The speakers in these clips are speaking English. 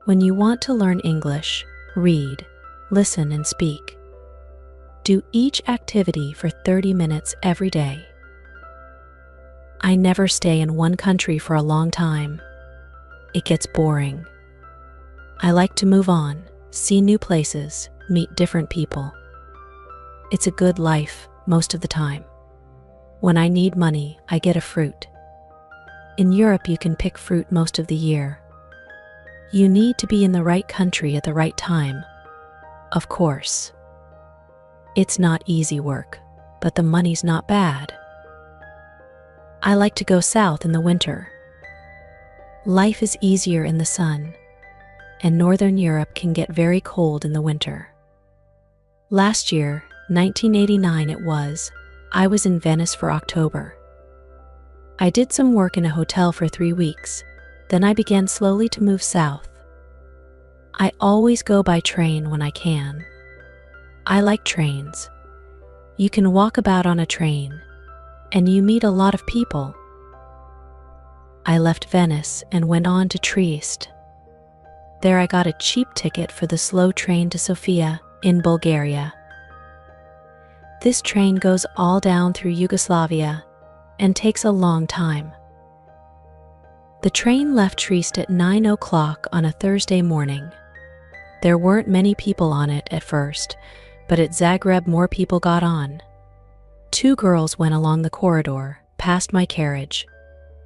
When you want to learn English, read, listen, and speak. Do each activity for 30 minutes every day. I never stay in one country for a long time. It gets boring. I like to move on, see new places, meet different people. It's a good life most of the time. When I need money, I get a fruit. In Europe, you can pick fruit most of the year. You need to be in the right country at the right time. Of course. It's not easy work, but the money's not bad. I like to go south in the winter. Life is easier in the sun, and Northern Europe can get very cold in the winter. Last year, 1989 I was in Venice for October. I did some work in a hotel for 3 weeks, then I began slowly to move south. I always go by train when I can. I like trains. You can walk about on a train, and you meet a lot of people. I left Venice and went on to Trieste. There I got a cheap ticket for the slow train to Sofia in Bulgaria. This train goes all down through Yugoslavia and takes a long time. The train left Trieste at 9 o'clock on a Thursday morning. There weren't many people on it at first, but at Zagreb more people got on. 2 girls went along the corridor, past my carriage.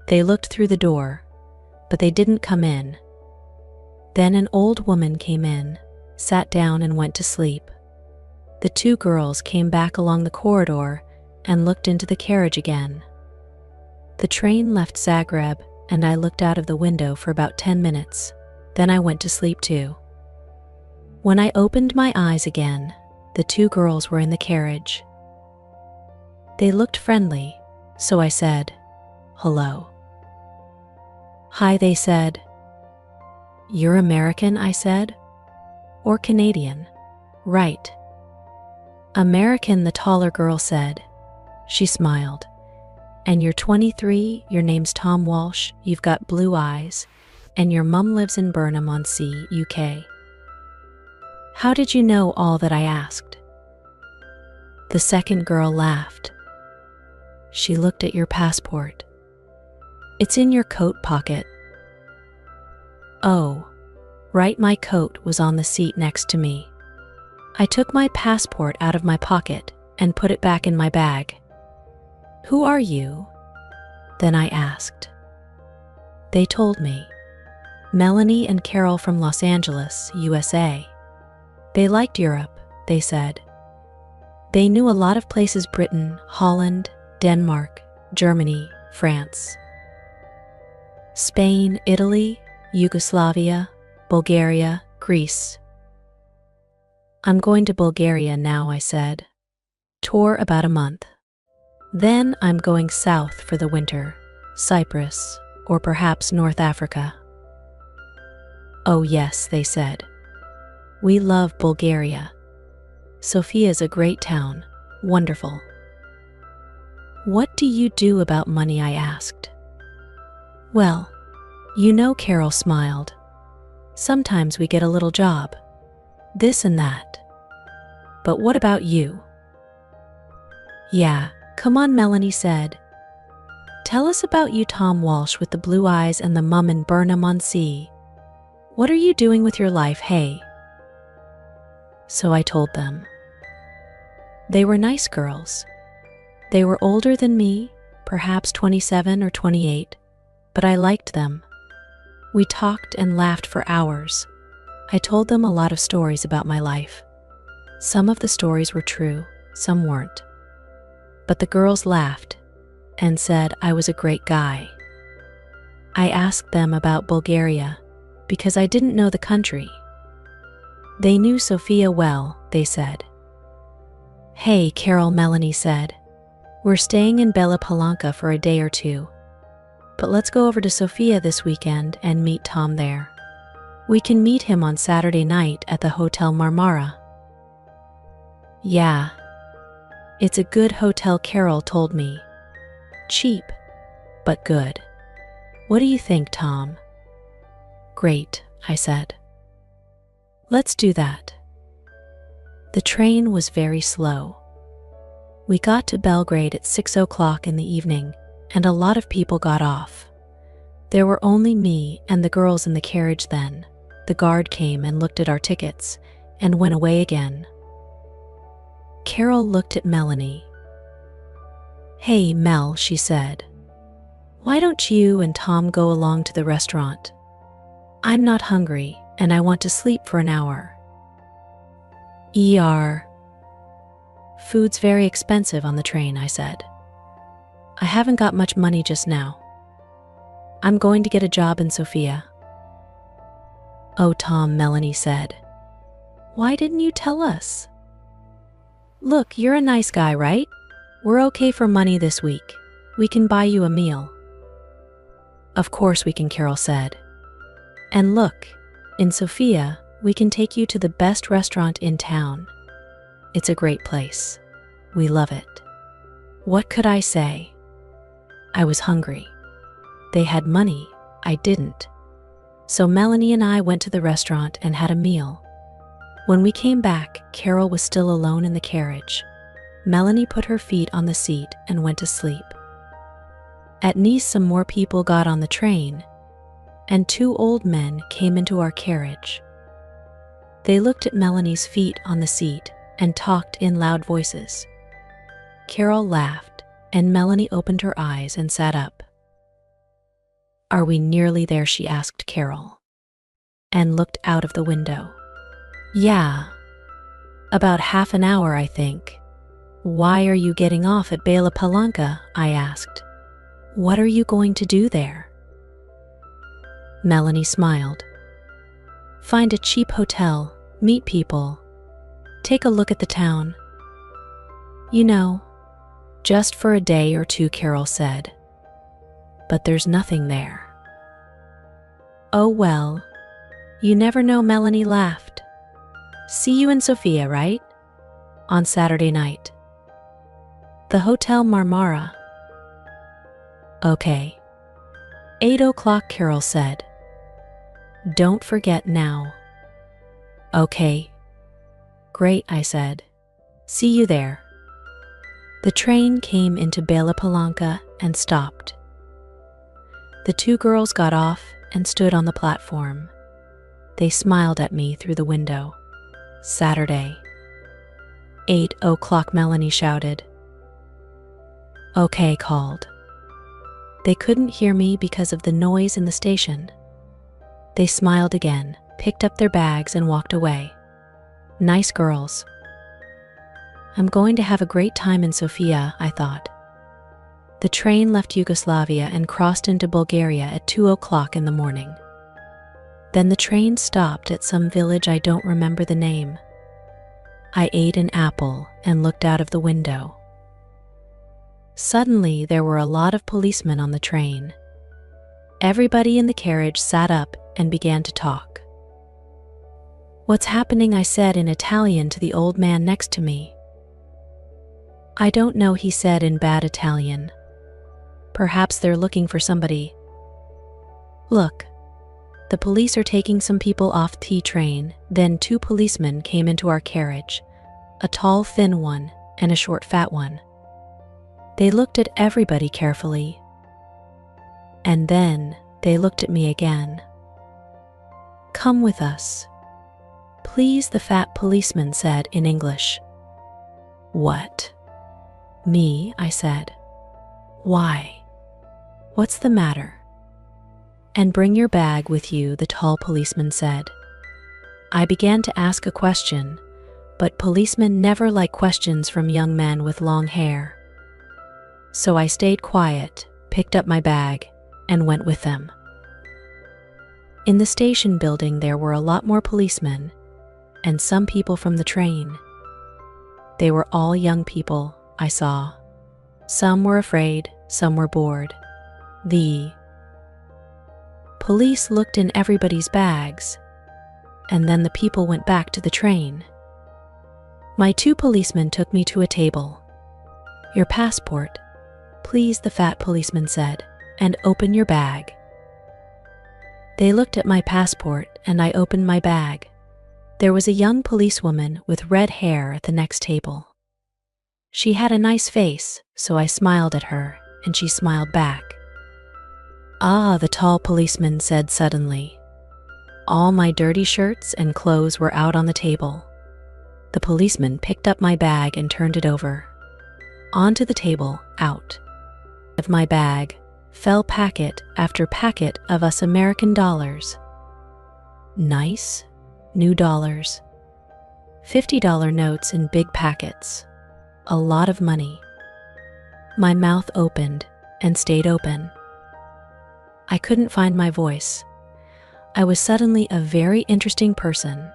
They looked through the door, but they didn't come in. Then an old woman came in, sat down and went to sleep. The 2 girls came back along the corridor and looked into the carriage again. The train left Zagreb and I looked out of the window for about 10 minutes. Then I went to sleep too. When I opened my eyes again, the 2 girls were in the carriage. They looked friendly, so I said, "Hello." "Hi," they said. "You're American," I said. "Or Canadian?" "Right." "American," the taller girl said. She smiled. "And you're 23, your name's Tom Walsh, you've got blue eyes, and your mum lives in Burnham-on-Sea, UK. How did you know all that?" I asked. The second girl laughed. "She looked at your passport. It's in your coat pocket." "Oh, right, my coat was on the seat next to me. I took my passport out of my pocket and put it back in my bag." "Who are you?" Then I asked. They told me. Melanie and Carol from Los Angeles, USA. They liked Europe, they said. They knew a lot of places: Britain, Holland, Denmark, Germany, France, Spain, Italy, Yugoslavia, Bulgaria, Greece. "I'm going to Bulgaria now," I said. "Tour about a month. Then I'm going south for the winter, Cyprus, or perhaps North Africa." "Oh yes," they said. "We love Bulgaria. Sofia's a great town, wonderful." "What do you do about money?" I asked. "Well, you know," Carol smiled. "Sometimes we get a little job, this and that. But what about you?" "Yeah, come on," Melanie said. "Tell us about you, Tom Walsh with the blue eyes and the mum in Burnham-on-Sea. What are you doing with your life, hey?" So I told them. They were nice girls. They were older than me, perhaps 27 or 28, but I liked them. We talked and laughed for hours. I told them a lot of stories about my life. Some of the stories were true, some weren't. But the girls laughed and said I was a great guy. I asked them about Bulgaria because I didn't know the country. They knew Sofia well, they said. "Hey, Carol," Melanie said. "We're staying in Bela Palanka for a day or 2. But let's go over to Sofia this weekend and meet Tom there. We can meet him on Saturday night at the Hotel Marmara." "Yeah. It's a good hotel," Carol told me. "Cheap, but good. What do you think, Tom?" "Great," I said. Let's do that. The train was very slow. We got to Belgrade at 6 o'clock in the evening, and a lot of people got off. There were only me and the girls in the carriage then. The guard came and looked at our tickets and went away again. Carol looked at Melanie. "Hey, Mel," she said. "Why don't you and Tom go along to the restaurant? I'm not hungry and I want to sleep for an hour." Food's very expensive on the train," I said. "I haven't got much money just now. I'm going to get a job in Sofia." "Oh, Tom," Melanie said. "Why didn't you tell us? Look, you're a nice guy, right? We're okay for money this week. We can buy you a meal." "Of course we can," Carol said. "And look, in Sofia, we can take you to the best restaurant in town. It's a great place. We love it." What could I say? I was hungry. They had money. I didn't. So Melanie and I went to the restaurant and had a meal. When we came back, Carol was still alone in the carriage. Melanie put her feet on the seat and went to sleep. At Nice, some more people got on the train, and 2 old men came into our carriage. They looked at Melanie's feet on the seat and talked in loud voices. Carol laughed, and Melanie opened her eyes and sat up. "Are we nearly there?" she asked Carol, and looked out of the window. "Yeah, about half an hour, I think." "Why are you getting off at Bela Palanca?" I asked. "What are you going to do there?" Melanie smiled. "Find a cheap hotel, meet people, take a look at the town. You know, just for a day or 2, Carol said. But there's nothing there." "Oh well, you never know," Melanie laughed. "See you in Sofia, right? On Saturday night. The Hotel Marmara." "Okay." 8 o'clock, Carol said. "Don't forget now." "Okay." "Great," I said. "See you there." The train came into Bela Palanca and stopped. The 2 girls got off and stood on the platform. They smiled at me through the window. Saturday. 8 o'clock, Melanie shouted. "Okay," called. They couldn't hear me because of the noise in the station. They smiled again, picked up their bags and walked away. Nice girls. I'm going to have a great time in Sofia, I thought. The train left Yugoslavia and crossed into Bulgaria at 2 o'clock in the morning. Then the train stopped at some village I don't remember the name. I ate an apple and looked out of the window. Suddenly, there were a lot of policemen on the train. Everybody in the carriage sat up and began to talk. "What's happening?" I said in Italian to the old man next to me. "I don't know," he said in bad Italian. "Perhaps they're looking for somebody." "Look, the police are taking some people off the train." Then 2 policemen came into our carriage, a tall, thin one and a short, fat one. They looked at everybody carefully, and then they looked at me again. "Come with us, please," the fat policeman said in English. "What? Me?" I said. "Why? What's the matter?" "And bring your bag with you," the tall policeman said. I began to ask a question, but policemen never like questions from young men with long hair. So I stayed quiet, picked up my bag, and went with them. In the station building, there were a lot more policemen and some people from the train. They were all young people, I saw. Some were afraid, some were bored. The police looked in everybody's bags, and then the people went back to the train. My 2 policemen took me to a table. "Your passport, please," the fat policeman said, "and open your bag." They looked at my passport and I opened my bag. There was a young policewoman with red hair at the next table. She had a nice face, so I smiled at her, and she smiled back. "Ah," the tall policeman said suddenly. All my dirty shirts and clothes were out on the table. The policeman picked up my bag and turned it over. Onto the table, out of my bag, fell packet after packet of us American dollars. Nice, new dollars. $50 notes in big packets. A lot of money. My mouth opened and stayed open. I couldn't find my voice. I was suddenly a very interesting person,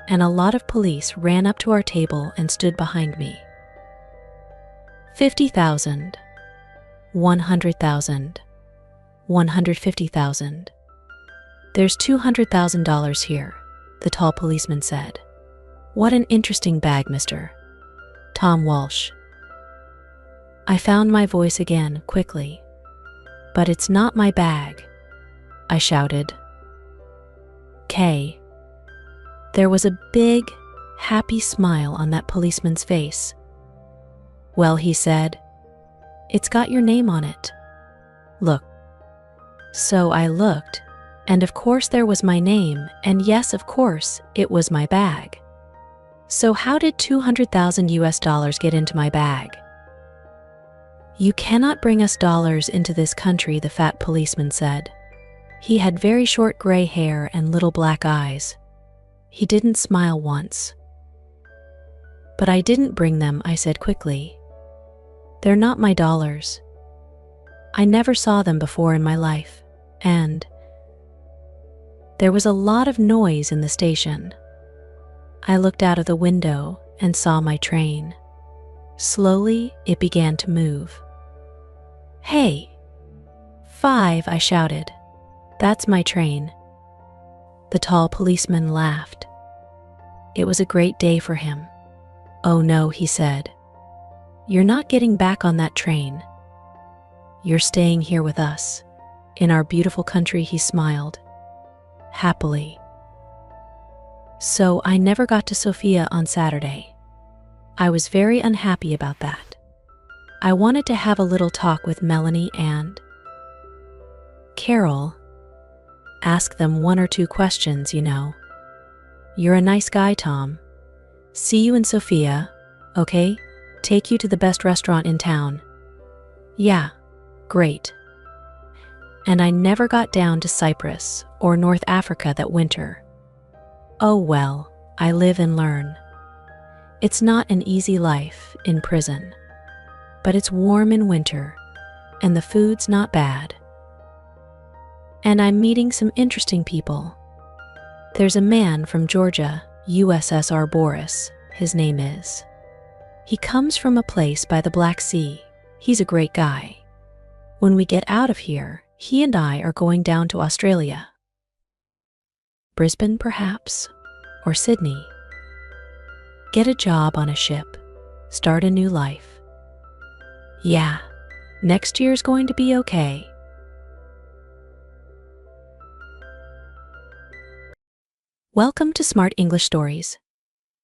and a lot of police ran up to our table and stood behind me. 50,000, 100,000, 150,000. There's $200,000 here, the tall policeman said. What an interesting bag, Mr. Tom Walsh. I found my voice again quickly. But it's not my bag, I shouted. Kay. There was a big, happy smile on that policeman's face. Well, he said, it's got your name on it. Look. So I looked, and of course there was my name, and yes, of course, it was my bag. So how did $200,000 get into my bag? You cannot bring us dollars into this country, the fat policeman said. He had very short gray hair and little black eyes. He didn't smile once. But I didn't bring them, I said quickly. They're not my dollars. I never saw them before in my life, and there was a lot of noise in the station. I looked out of the window and saw my train. Slowly, it began to move. Hey! 5, I shouted. That's my train. The tall policeman laughed. It was a great day for him. Oh no, he said. You're not getting back on that train. You're staying here with us. In our beautiful country, he smiled. Happily. So I never got to Sofia on Saturday. I was very unhappy about that. I wanted to have a little talk with Melanie and Carol. Ask them 1 or 2 questions, you know. You're a nice guy, Tom. See you in Sofia, okay? Take you to the best restaurant in town. Yeah, great. And I never got down to Cyprus or North Africa that winter. Oh well, I live and learn. It's not an easy life in prison, but it's warm in winter, and the food's not bad. And I'm meeting some interesting people. There's a man from Georgia, USSR Boris, his name is. He comes from a place by the Black Sea. He's a great guy. When we get out of here, he and I are going down to Australia. Brisbane, perhaps, or Sydney. Get a job on a ship, start a new life. Yeah, next year's going to be okay. Welcome to Smart English Stories.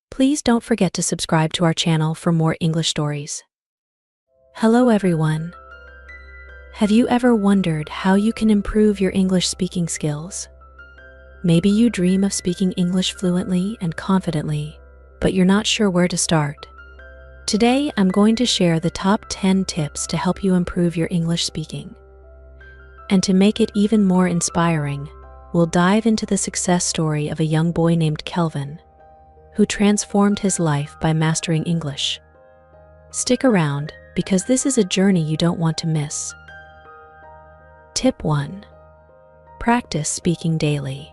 Please don't forget to subscribe to our channel for more English stories. Hello everyone. Have you ever wondered how you can improve your English speaking skills? Maybe you dream of speaking English fluently and confidently, but you're not sure where to start. Today, I'm going to share the top 10 tips to help you improve your English speaking. And to make it even more inspiring, we'll dive into the success story of a young boy named Kelvin, who transformed his life by mastering English. Stick around, because this is a journey you don't want to miss. Tip 1. Practice speaking daily.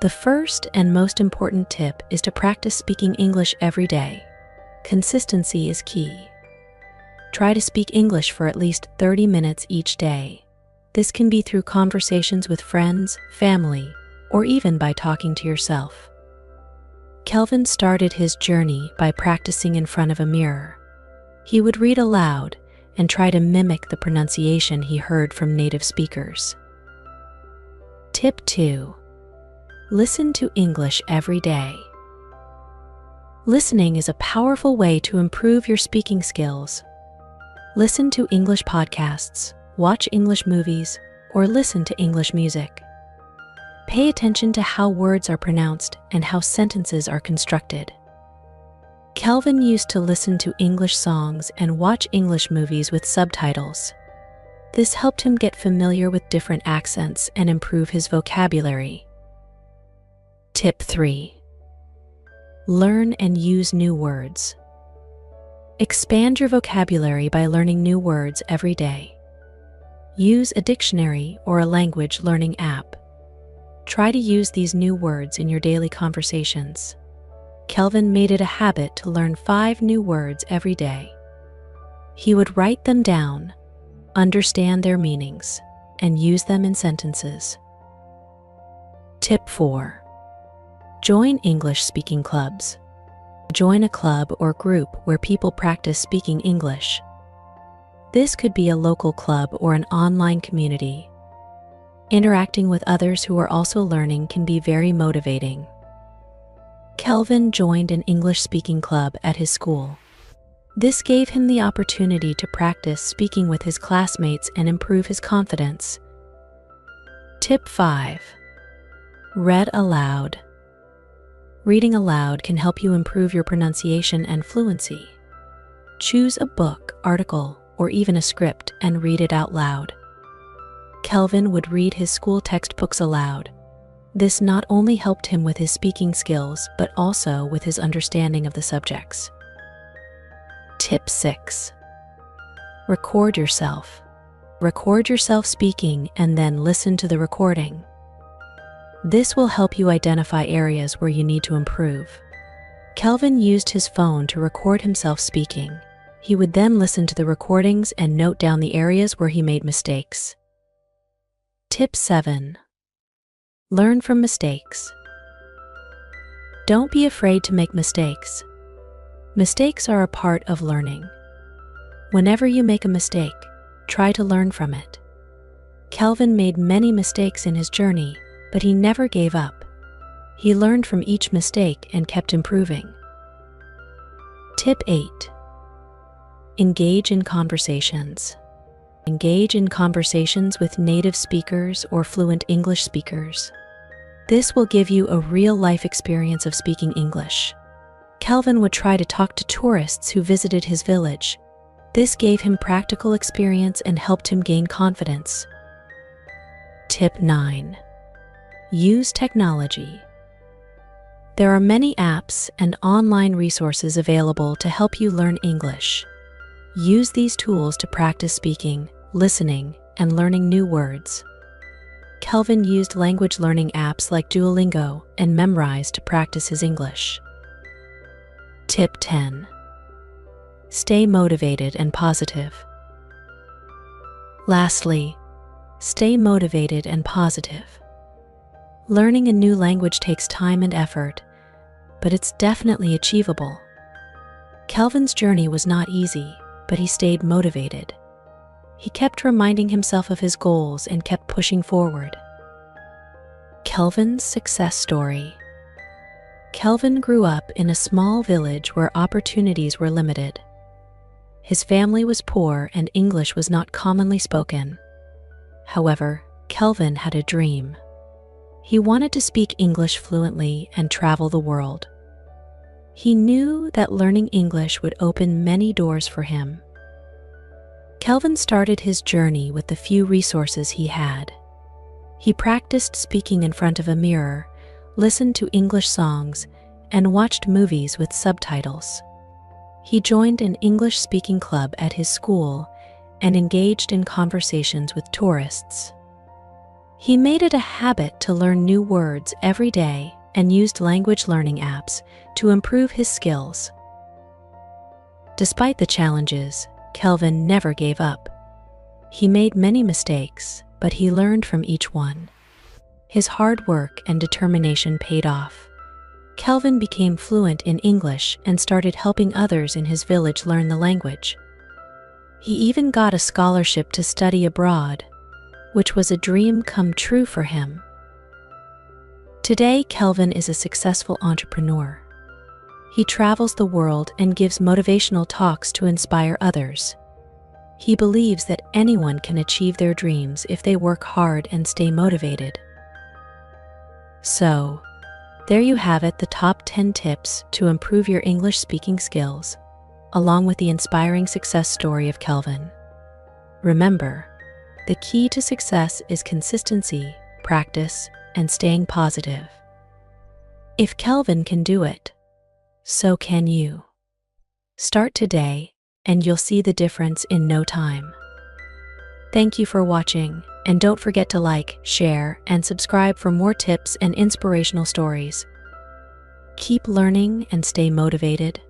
The first and most important tip is to practice speaking English every day. Consistency is key. Try to speak English for at least 30 minutes each day. This can be through conversations with friends, family, or even by talking to yourself. Kelvin started his journey by practicing in front of a mirror. He would read aloud and try to mimic the pronunciation he heard from native speakers. Tip 2. Listen to English every day. Listening is a powerful way to improve your speaking skills. Listen to English podcasts, watch English movies, or listen to English music. Pay attention to how words are pronounced and how sentences are constructed. Kelvin used to listen to English songs and watch English movies with subtitles. This helped him get familiar with different accents and improve his vocabulary. Tip 3. Learn and use new words. Expand your vocabulary by learning new words every day. Use a dictionary or a language learning app. Try to use these new words in your daily conversations. Kelvin made it a habit to learn 5 new words every day. He would write them down, understand their meanings, and use them in sentences. Tip 4. Join English speaking clubs. Join a club or group where people practice speaking English. This could be a local club or an online community. Interacting with others who are also learning can be very motivating. Kelvin joined an English-speaking club at his school. This gave him the opportunity to practice speaking with his classmates and improve his confidence. Tip 5. Read aloud. Reading aloud can help you improve your pronunciation and fluency. Choose a book, article, or even a script and read it out loud. Kelvin would read his school textbooks aloud. This not only helped him with his speaking skills, but also with his understanding of the subjects. Tip 6. Record yourself. Record yourself speaking and then listen to the recording. This will help you identify areas where you need to improve. Kelvin used his phone to record himself speaking. He would then listen to the recordings and note down the areas where he made mistakes. Tip 7. Learn from mistakes. Don't be afraid to make mistakes. Mistakes are a part of learning. Whenever you make a mistake, try to learn from it. Kelvin made many mistakes in his journey, but he never gave up. He learned from each mistake and kept improving. Tip 8. Engage in conversations. Engage in conversations with native speakers or fluent English speakers. This will give you a real-life experience of speaking English. Kelvin would try to talk to tourists who visited his village. This gave him practical experience and helped him gain confidence. Tip 9. Use technology. There are many apps and online resources available to help you learn English. Use these tools to practice speaking, listening, and learning new words. Kelvin used language learning apps like Duolingo and Memrise to practice his English. Tip 10. Stay motivated and positive. Lastly, stay motivated and positive. Learning a new language takes time and effort, but it's definitely achievable. Kelvin's journey was not easy, but he stayed motivated. He kept reminding himself of his goals and kept pushing forward. Kelvin's success story. Kelvin grew up in a small village where opportunities were limited. His family was poor and English was not commonly spoken. However, Kelvin had a dream. He wanted to speak English fluently and travel the world. He knew that learning English would open many doors for him. Kelvin started his journey with the few resources he had. He practiced speaking in front of a mirror, listened to English songs, and watched movies with subtitles. He joined an English-speaking club at his school and engaged in conversations with tourists. He made it a habit to learn new words every day and used language learning apps to improve his skills. Despite the challenges, Kelvin never gave up. He made many mistakes, but he learned from each one. His hard work and determination paid off. Kelvin became fluent in English and started helping others in his village learn the language. He even got a scholarship to study abroad, which was a dream come true for him. Today, Kelvin is a successful entrepreneur. He travels the world and gives motivational talks to inspire others. He believes that anyone can achieve their dreams if they work hard and stay motivated. So, there you have it, the top 10 tips to improve your English speaking skills, along with the inspiring success story of Kelvin. Remember, the key to success is consistency, practice, and staying positive. If Kelvin can do it, so can you. Start today, and you'll see the difference in no time. Thank you for watching, and don't forget to like, share, and subscribe for more tips and inspirational stories. Keep learning and stay motivated.